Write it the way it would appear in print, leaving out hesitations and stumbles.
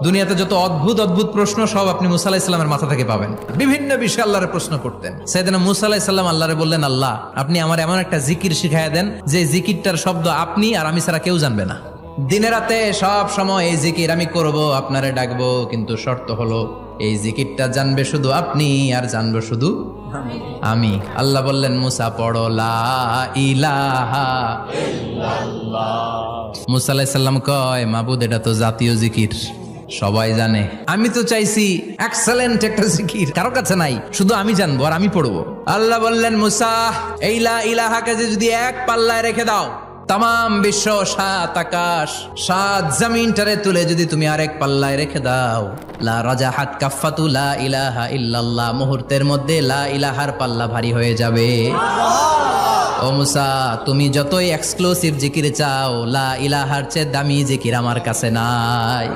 দুনিয়াতে যত অদ্ভুত অদ্ভুত প্রশ্ন সব আপনি মুসা আলাহিস সাল্লামের মাথা থেকে পাবেন। বিভিন্ন বিষয়ে আল্লাহরে প্রশ্ন করতেন। সাইয়েদনা মুসা আলাহিস সাল্লাম আল্লাহরে বললেন, আল্লাহ আপনি আমার এমন একটা জিকির শিখাইয়া দেন যে জিকিরটার শব্দ আপনি আর আমি ছাড়া কেউ জানবে না। দিনে রাতে সব সময় এই জিকির আমি করব, আপনারে ডাকবো, কিন্তু শর্ত হলো এই জিকিরটা জানবে শুধু আপনি আর জানবো শুধু আমি। আল্লাহ বললেন, মুসা পড়ো লা ইলাহা ইল্লাল্লাহ। মুসা আলাইহিস সালাম কয়, মাবুদ এটা তো জাতীয় জিকির, সবাই জানে। আমি তো চাইছি এক্সেলেন্ট একটা জিকির, কারো কাছে নাই, শুধু আমি জানবো আর আমি পড়বো। আল্লাহ বললেন, মুসা এই লা ইলাহাকে যদি এক পাল্লায় রেখে দাও, তাম বিশ্ব, 7 আকাশ 7 জমিনটারে তুলে যদি তুমি আরেক পাল্লায় রেখে দাও, লা রাজাহাত কাফাতু লা ইলাহা ইল্লাল্লাহ, মুহূর্তের মধ্যে লা ইলাহার পাল্লা ভারী হয়ে যাবে। ও মুসা, তুমি যতই এক্সক্লুসিভ জিকির চাও, লা ইলাহার চেয়ে দামি জিকির আমার কাছে নাই।